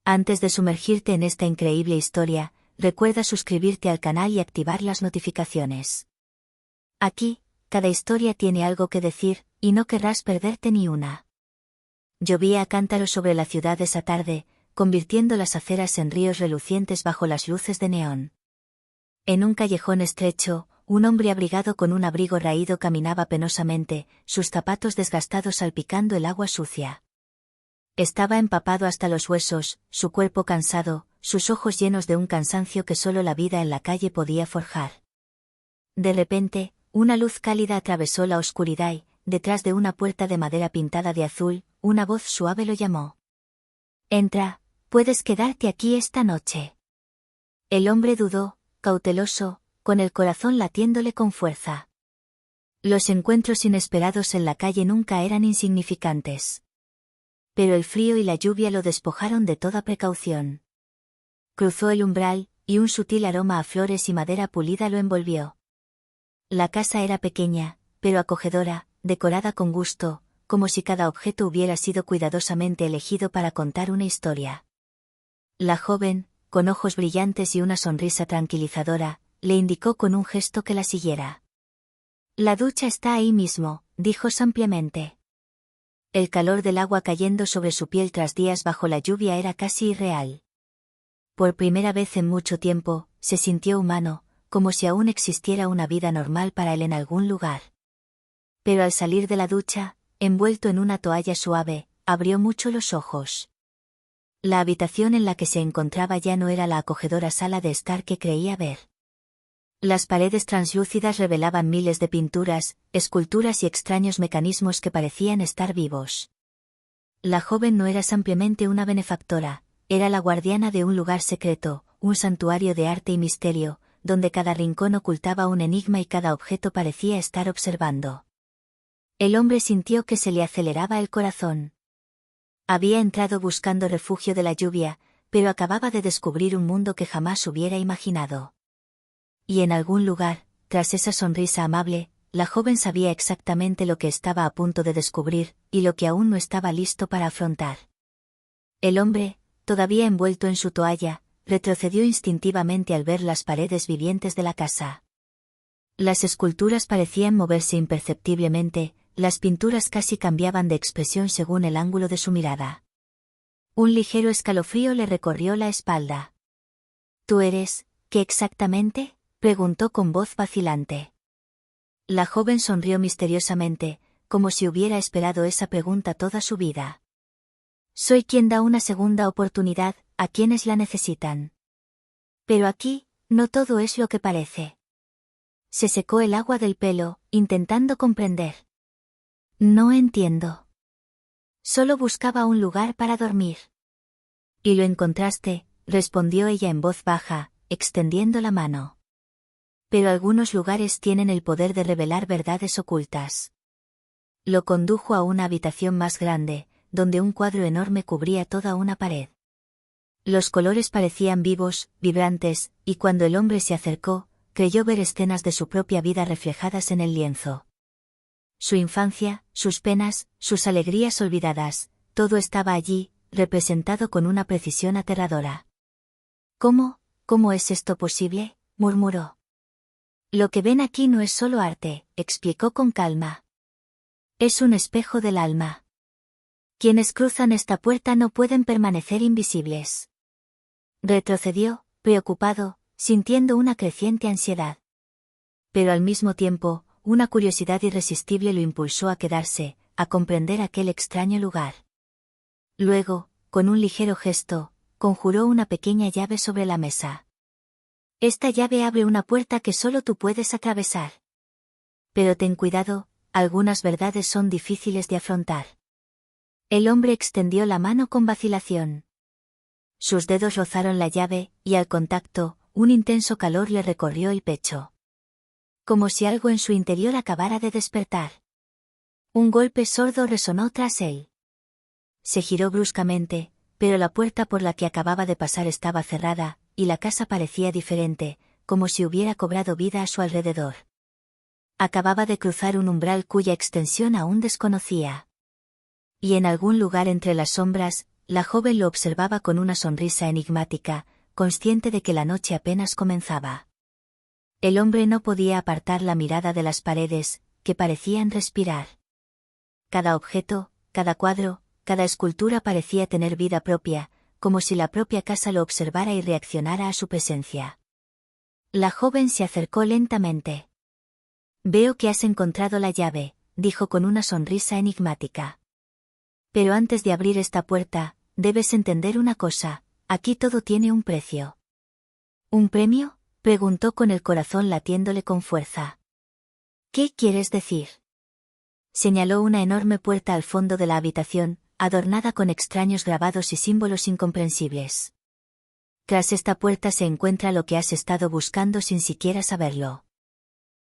Antes de sumergirte en esta increíble historia, recuerda suscribirte al canal y activar las notificaciones. Aquí, cada historia tiene algo que decir, y no querrás perderte ni una. Llovía a cántaros sobre la ciudad esa tarde, convirtiendo las aceras en ríos relucientes bajo las luces de neón. En un callejón estrecho, un hombre abrigado con un abrigo raído caminaba penosamente, sus zapatos desgastados salpicando el agua sucia. Estaba empapado hasta los huesos, su cuerpo cansado, sus ojos llenos de un cansancio que solo la vida en la calle podía forjar. De repente, una luz cálida atravesó la oscuridad y, detrás de una puerta de madera pintada de azul, una voz suave lo llamó. «Entra, puedes quedarte aquí esta noche». El hombre dudó, cauteloso, con el corazón latiéndole con fuerza. Los encuentros inesperados en la calle nunca eran insignificantes. Pero el frío y la lluvia lo despojaron de toda precaución. Cruzó el umbral, y un sutil aroma a flores y madera pulida lo envolvió. La casa era pequeña, pero acogedora, decorada con gusto, como si cada objeto hubiera sido cuidadosamente elegido para contar una historia. La joven, con ojos brillantes y una sonrisa tranquilizadora, le indicó con un gesto que la siguiera. «La ducha está ahí mismo», dijo sabiamente. El calor del agua cayendo sobre su piel tras días bajo la lluvia era casi irreal. Por primera vez en mucho tiempo, se sintió humano, como si aún existiera una vida normal para él en algún lugar. Pero al salir de la ducha, envuelto en una toalla suave, abrió mucho los ojos. La habitación en la que se encontraba ya no era la acogedora sala de estar que creía ver. Las paredes translúcidas revelaban miles de pinturas, esculturas y extraños mecanismos que parecían estar vivos. La joven no era simplemente una benefactora, era la guardiana de un lugar secreto, un santuario de arte y misterio, donde cada rincón ocultaba un enigma y cada objeto parecía estar observando. El hombre sintió que se le aceleraba el corazón. Había entrado buscando refugio de la lluvia, pero acababa de descubrir un mundo que jamás hubiera imaginado. Y en algún lugar, tras esa sonrisa amable, la joven sabía exactamente lo que estaba a punto de descubrir, y lo que aún no estaba listo para afrontar. El hombre, todavía envuelto en su toalla, retrocedió instintivamente al ver las paredes vivientes de la casa. Las esculturas parecían moverse imperceptiblemente, las pinturas casi cambiaban de expresión según el ángulo de su mirada. Un ligero escalofrío le recorrió la espalda. «¿Tú eres, qué exactamente?», preguntó con voz vacilante. La joven sonrió misteriosamente, como si hubiera esperado esa pregunta toda su vida. «Soy quien da una segunda oportunidad a quienes la necesitan. Pero aquí, no todo es lo que parece». Se secó el agua del pelo, intentando comprender. «No entiendo. Solo buscaba un lugar para dormir». «Y lo encontraste», respondió ella en voz baja, extendiendo la mano. «Pero algunos lugares tienen el poder de revelar verdades ocultas». Lo condujo a una habitación más grande, donde un cuadro enorme cubría toda una pared. Los colores parecían vivos, vibrantes, y cuando el hombre se acercó, creyó ver escenas de su propia vida reflejadas en el lienzo. Su infancia, sus penas, sus alegrías olvidadas, todo estaba allí, representado con una precisión aterradora. ¿Cómo es esto posible?», murmuró. «Lo que ven aquí no es solo arte», explicó con calma. «Es un espejo del alma. Quienes cruzan esta puerta no pueden permanecer invisibles». Retrocedió, preocupado, sintiendo una creciente ansiedad. Pero al mismo tiempo, una curiosidad irresistible lo impulsó a quedarse, a comprender aquel extraño lugar. Luego, con un ligero gesto, conjuró una pequeña llave sobre la mesa. «Esta llave abre una puerta que solo tú puedes atravesar. Pero ten cuidado, algunas verdades son difíciles de afrontar». El hombre extendió la mano con vacilación. Sus dedos rozaron la llave, y al contacto, un intenso calor le recorrió el pecho. Como si algo en su interior acabara de despertar. Un golpe sordo resonó tras él. Se giró bruscamente, pero la puerta por la que acababa de pasar estaba cerrada, y la casa parecía diferente, como si hubiera cobrado vida a su alrededor. Acababa de cruzar un umbral cuya extensión aún desconocía. Y en algún lugar entre las sombras, La joven lo observaba con una sonrisa enigmática, consciente de que la noche apenas comenzaba. El hombre no podía apartar la mirada de las paredes, que parecían respirar. Cada objeto, cada cuadro, cada escultura parecía tener vida propia, como si la propia casa lo observara y reaccionara a su presencia. La joven se acercó lentamente. «Veo que has encontrado la llave», dijo con una sonrisa enigmática. «Pero antes de abrir esta puerta, debes entender una cosa, aquí todo tiene un precio». «¿Un premio?», preguntó con el corazón latiéndole con fuerza. «¿Qué quieres decir?». Señaló una enorme puerta al fondo de la habitación, adornada con extraños grabados y símbolos incomprensibles. «Tras esta puerta se encuentra lo que has estado buscando sin siquiera saberlo.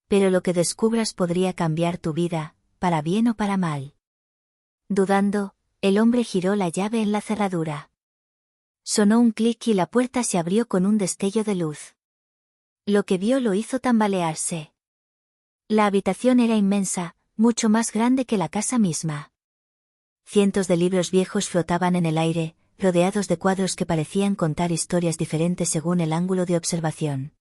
Pero lo que descubras podría cambiar tu vida, para bien o para mal». Dudando, el hombre giró la llave en la cerradura. Sonó un clic y la puerta se abrió con un destello de luz. Lo que vio lo hizo tambalearse. La habitación era inmensa, mucho más grande que la casa misma. Cientos de libros viejos flotaban en el aire, rodeados de cuadros que parecían contar historias diferentes según el ángulo de observación.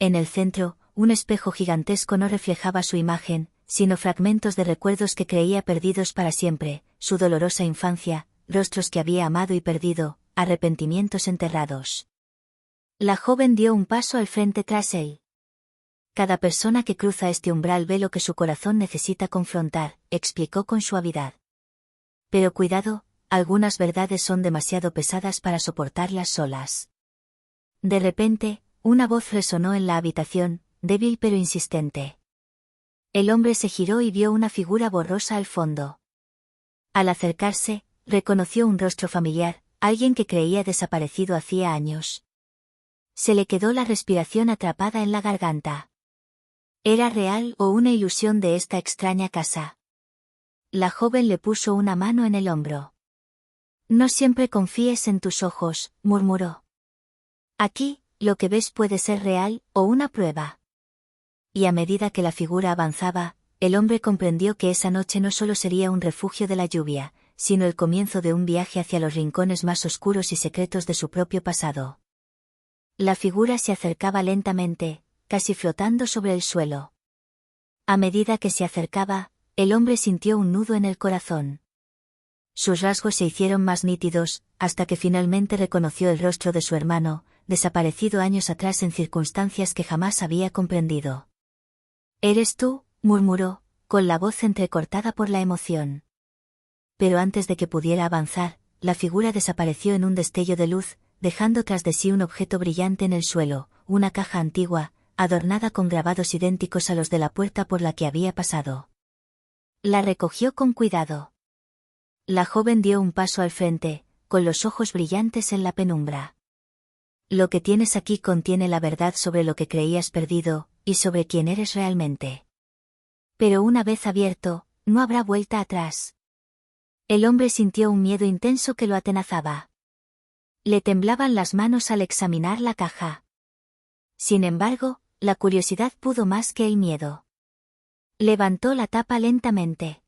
En el centro, un espejo gigantesco no reflejaba su imagen, sino fragmentos de recuerdos que creía perdidos para siempre, su dolorosa infancia, rostros que había amado y perdido, arrepentimientos enterrados. La joven dio un paso al frente tras él. «Cada persona que cruza este umbral ve lo que su corazón necesita confrontar», explicó con suavidad. «Pero cuidado, algunas verdades son demasiado pesadas para soportarlas solas». De repente, una voz resonó en la habitación, débil pero insistente. El hombre se giró y vio una figura borrosa al fondo. Al acercarse, reconoció un rostro familiar, alguien que creía desaparecido hacía años. Se le quedó la respiración atrapada en la garganta. ¿Era real o una ilusión de esta extraña casa? La joven le puso una mano en el hombro. «No siempre confíes en tus ojos», murmuró. «Aquí, lo que ves puede ser real, o una prueba». Y a medida que la figura avanzaba, el hombre comprendió que esa noche no solo sería un refugio de la lluvia, sino el comienzo de un viaje hacia los rincones más oscuros y secretos de su propio pasado. La figura se acercaba lentamente, casi flotando sobre el suelo. A medida que se acercaba, el hombre sintió un nudo en el corazón. Sus rasgos se hicieron más nítidos, hasta que finalmente reconoció el rostro de su hermano, desaparecido años atrás en circunstancias que jamás había comprendido. «¿Eres tú?», murmuró, con la voz entrecortada por la emoción. Pero antes de que pudiera avanzar, la figura desapareció en un destello de luz, dejando tras de sí un objeto brillante en el suelo, una caja antigua, adornada con grabados idénticos a los de la puerta por la que había pasado. La recogió con cuidado. La joven dio un paso al frente, con los ojos brillantes en la penumbra. «Lo que tienes aquí contiene la verdad sobre lo que creías perdido, y sobre quién eres realmente. Pero una vez abierto, no habrá vuelta atrás». El hombre sintió un miedo intenso que lo atenazaba. Le temblaban las manos al examinar la caja. Sin embargo, la curiosidad pudo más que el miedo. Levantó la tapa lentamente.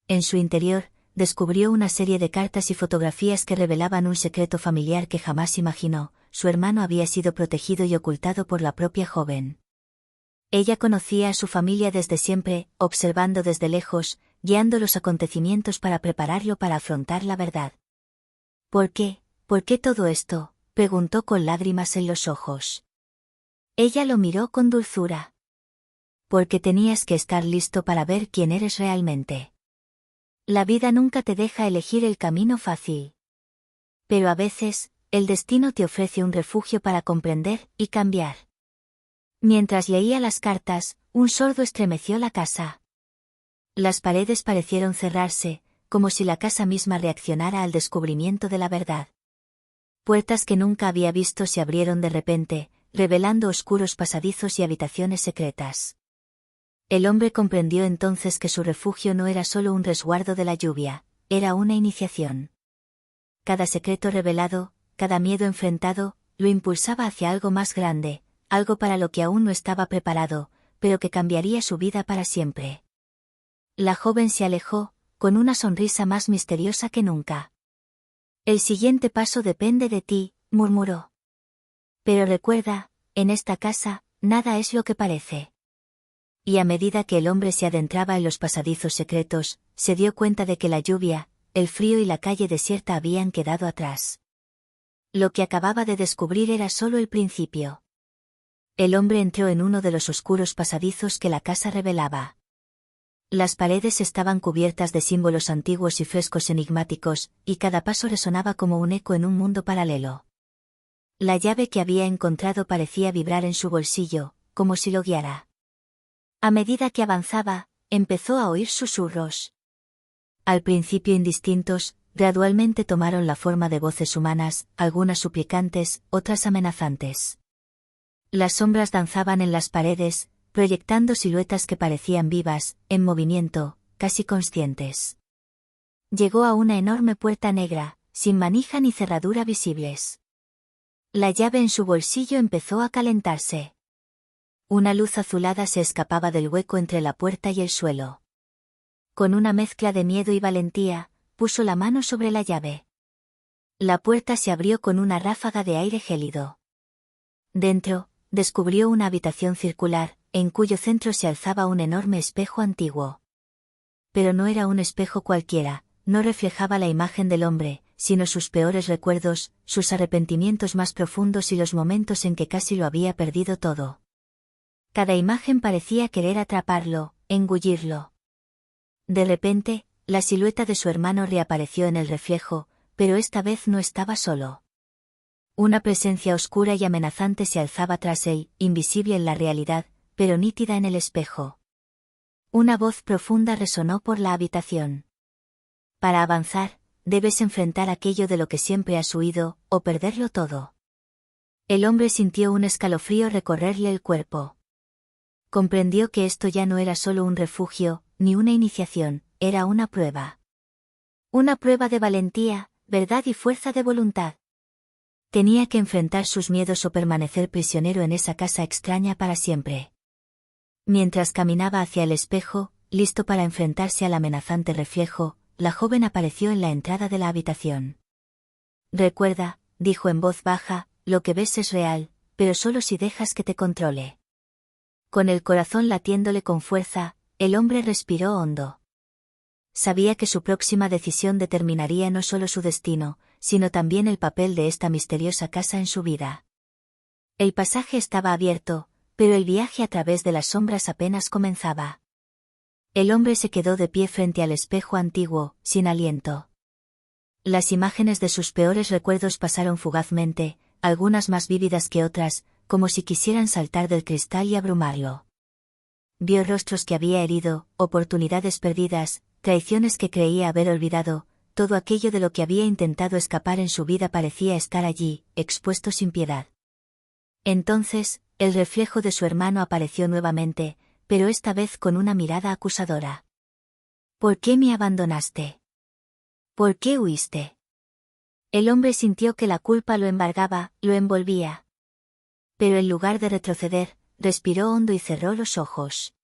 En su interior, descubrió una serie de cartas y fotografías que revelaban un secreto familiar que jamás imaginó: su hermano había sido protegido y ocultado por la propia joven. Ella conocía a su familia desde siempre, observando desde lejos, guiando los acontecimientos para prepararlo para afrontar la verdad. «¿Por qué? ¿Por qué todo esto?», preguntó con lágrimas en los ojos. Ella lo miró con dulzura. «Porque tenías que estar listo para ver quién eres realmente. La vida nunca te deja elegir el camino fácil. Pero a veces, el destino te ofrece un refugio para comprender y cambiar». Mientras leía las cartas, un sordo estremeció la casa. Las paredes parecieron cerrarse, como si la casa misma reaccionara al descubrimiento de la verdad. Puertas que nunca había visto se abrieron de repente, revelando oscuros pasadizos y habitaciones secretas. El hombre comprendió entonces que su refugio no era solo un resguardo de la lluvia, era una iniciación. Cada secreto revelado, cada miedo enfrentado, lo impulsaba hacia algo más grande, algo para lo que aún no estaba preparado, pero que cambiaría su vida para siempre. La joven se alejó, con una sonrisa más misteriosa que nunca. El siguiente paso depende de ti, murmuró. Pero recuerda, en esta casa, nada es lo que parece. Y a medida que el hombre se adentraba en los pasadizos secretos, se dio cuenta de que la lluvia, el frío y la calle desierta habían quedado atrás. Lo que acababa de descubrir era solo el principio. El hombre entró en uno de los oscuros pasadizos que la casa revelaba. Las paredes estaban cubiertas de símbolos antiguos y frescos enigmáticos, y cada paso resonaba como un eco en un mundo paralelo. La llave que había encontrado parecía vibrar en su bolsillo, como si lo guiara. A medida que avanzaba, empezó a oír susurros. Al principio indistintos, gradualmente tomaron la forma de voces humanas, algunas suplicantes, otras amenazantes. Las sombras danzaban en las paredes, proyectando siluetas que parecían vivas, en movimiento, casi conscientes. Llegó a una enorme puerta negra, sin manija ni cerradura visibles. La llave en su bolsillo empezó a calentarse. Una luz azulada se escapaba del hueco entre la puerta y el suelo. Con una mezcla de miedo y valentía, puso la mano sobre la llave. La puerta se abrió con una ráfaga de aire gélido. Dentro, descubrió una habitación circular, en cuyo centro se alzaba un enorme espejo antiguo. Pero no era un espejo cualquiera, no reflejaba la imagen del hombre, sino sus peores recuerdos, sus arrepentimientos más profundos y los momentos en que casi lo había perdido todo. Cada imagen parecía querer atraparlo, engullirlo. De repente, la silueta de su hermano reapareció en el reflejo, pero esta vez no estaba solo. Una presencia oscura y amenazante se alzaba tras él, invisible en la realidad, pero nítida en el espejo. Una voz profunda resonó por la habitación. Para avanzar, debes enfrentar aquello de lo que siempre has huido, o perderlo todo. El hombre sintió un escalofrío recorrerle el cuerpo. Comprendió que esto ya no era solo un refugio, ni una iniciación, era una prueba. Una prueba de valentía, verdad y fuerza de voluntad. Tenía que enfrentar sus miedos o permanecer prisionero en esa casa extraña para siempre. Mientras caminaba hacia el espejo, listo para enfrentarse al amenazante reflejo, la joven apareció en la entrada de la habitación. Recuerda, dijo en voz baja, lo que ves es real, pero solo si dejas que te controle. Con el corazón latiéndole con fuerza, el hombre respiró hondo. Sabía que su próxima decisión determinaría no solo su destino, sino también el papel de esta misteriosa casa en su vida. El pasaje estaba abierto, pero el viaje a través de las sombras apenas comenzaba. El hombre se quedó de pie frente al espejo antiguo, sin aliento. Las imágenes de sus peores recuerdos pasaron fugazmente, algunas más vívidas que otras, como si quisieran saltar del cristal y abrumarlo. Vio rostros que había herido, oportunidades perdidas, traiciones que creía haber olvidado, todo aquello de lo que había intentado escapar en su vida parecía estar allí, expuesto sin piedad. Entonces, el reflejo de su hermano apareció nuevamente, pero esta vez con una mirada acusadora. ¿Por qué me abandonaste? ¿Por qué huiste? El hombre sintió que la culpa lo embargaba, lo envolvía. Pero en lugar de retroceder, respiró hondo y cerró los ojos.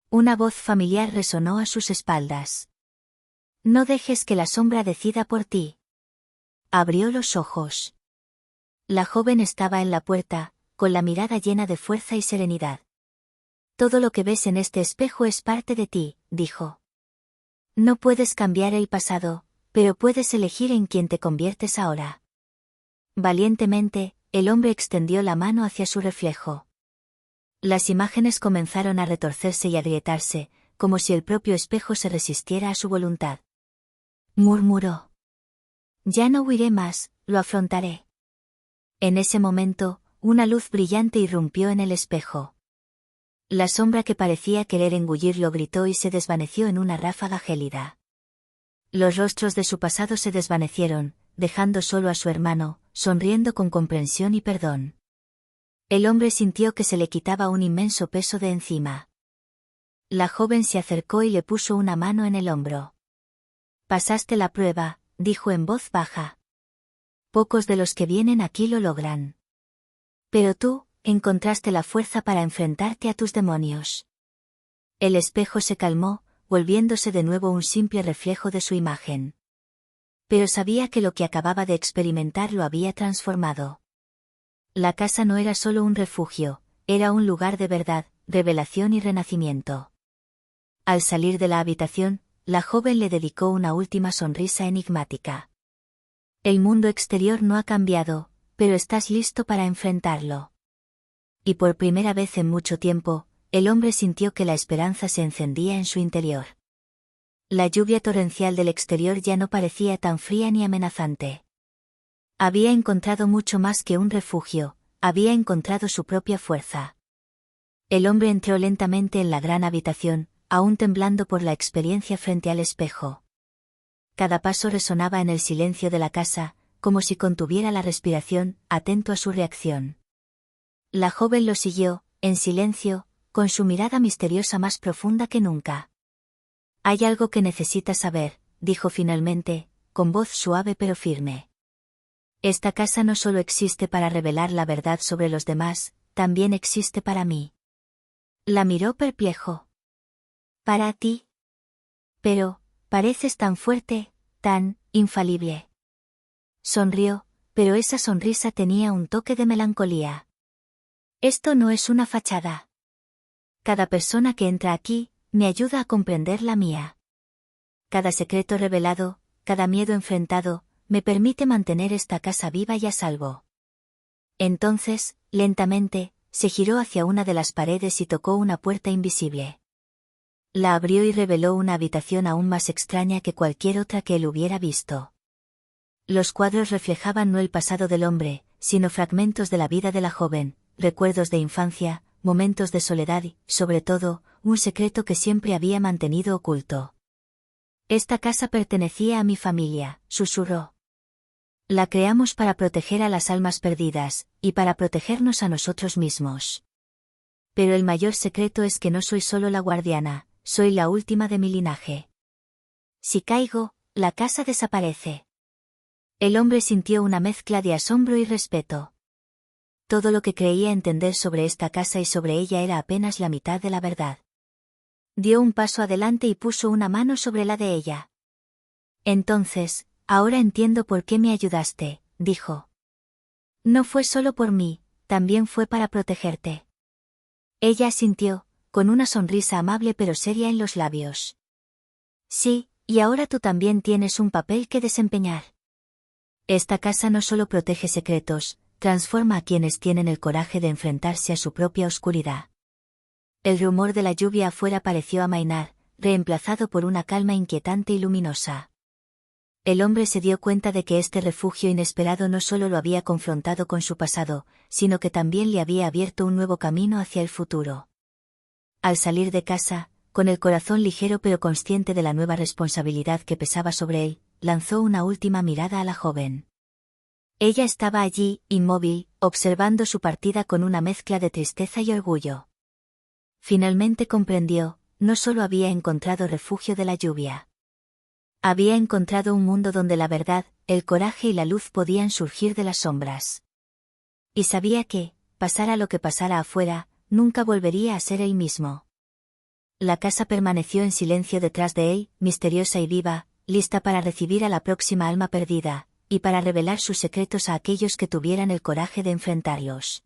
Una voz familiar resonó a sus espaldas. No dejes que la sombra decida por ti. Abrió los ojos. La joven estaba en la puerta, con la mirada llena de fuerza y serenidad. Todo lo que ves en este espejo es parte de ti, dijo. No puedes cambiar el pasado, pero puedes elegir en quién te conviertes ahora. Valientemente, el hombre extendió la mano hacia su reflejo. Las imágenes comenzaron a retorcerse y agrietarse, como si el propio espejo se resistiera a su voluntad. Murmuró. Ya no huiré más, lo afrontaré. En ese momento, una luz brillante irrumpió en el espejo. La sombra que parecía querer engullirlo gritó y se desvaneció en una ráfaga gélida. Los rostros de su pasado se desvanecieron, dejando solo a su hermano, sonriendo con comprensión y perdón. El hombre sintió que se le quitaba un inmenso peso de encima. La joven se acercó y le puso una mano en el hombro. Pasaste la prueba, dijo en voz baja. Pocos de los que vienen aquí lo logran. Pero tú, encontraste la fuerza para enfrentarte a tus demonios. El espejo se calmó, volviéndose de nuevo un simple reflejo de su imagen. pero sabía que lo que acababa de experimentar lo había transformado. La casa no era solo un refugio, era un lugar de verdad, revelación y renacimiento. Al salir de la habitación, la joven le dedicó una última sonrisa enigmática. El mundo exterior no ha cambiado, pero estás listo para enfrentarlo. Y por primera vez en mucho tiempo, el hombre sintió que la esperanza se encendía en su interior. La lluvia torrencial del exterior ya no parecía tan fría ni amenazante. Había encontrado mucho más que un refugio, había encontrado su propia fuerza. El hombre entró lentamente en la gran habitación, aún temblando por la experiencia frente al espejo. Cada paso resonaba en el silencio de la casa, como si contuviera la respiración, atento a su reacción. La joven lo siguió, en silencio, con su mirada misteriosa más profunda que nunca. «Hay algo que necesitas saber», dijo finalmente, con voz suave pero firme. «Esta casa no solo existe para revelar la verdad sobre los demás, también existe para mí». La miró perplejo. «¿Para ti? Pero, pareces tan fuerte, tan infalible». Sonrió, pero esa sonrisa tenía un toque de melancolía. «Esto no es una fachada. Cada persona que entra aquí, me ayuda a comprender la mía. Cada secreto revelado, cada miedo enfrentado, me permite mantener esta casa viva y a salvo». Entonces, lentamente, se giró hacia una de las paredes y tocó una puerta invisible. La abrió y reveló una habitación aún más extraña que cualquier otra que él hubiera visto. Los cuadros reflejaban no el pasado del hombre, sino fragmentos de la vida de la joven, recuerdos de infancia, momentos de soledad y, sobre todo, un secreto que siempre había mantenido oculto. «Esta casa pertenecía a mi familia», susurró. «La creamos para proteger a las almas perdidas, y para protegernos a nosotros mismos. Pero el mayor secreto es que no soy solo la guardiana, soy la última de mi linaje. Si caigo, la casa desaparece». El hombre sintió una mezcla de asombro y respeto. Todo lo que creía entender sobre esta casa y sobre ella era apenas la mitad de la verdad. Dio un paso adelante y puso una mano sobre la de ella. «Entonces, ahora entiendo por qué me ayudaste», dijo. «No fue solo por mí, también fue para protegerte». Ella asintió, con una sonrisa amable pero seria en los labios. «Sí, y ahora tú también tienes un papel que desempeñar. Esta casa no solo protege secretos, transforma a quienes tienen el coraje de enfrentarse a su propia oscuridad». El rumor de la lluvia afuera pareció amainar, reemplazado por una calma inquietante y luminosa. El hombre se dio cuenta de que este refugio inesperado no solo lo había confrontado con su pasado, sino que también le había abierto un nuevo camino hacia el futuro. Al salir de casa, con el corazón ligero pero consciente de la nueva responsabilidad que pesaba sobre él, lanzó una última mirada a la joven. Ella estaba allí, inmóvil, observando su partida con una mezcla de tristeza y orgullo. Finalmente comprendió, no solo había encontrado refugio de la lluvia. Había encontrado un mundo donde la verdad, el coraje y la luz podían surgir de las sombras. Y sabía que, pasara lo que pasara afuera, nunca volvería a ser él mismo. La casa permaneció en silencio detrás de él, misteriosa y viva, lista para recibir a la próxima alma perdida, y para revelar sus secretos a aquellos que tuvieran el coraje de enfrentarlos.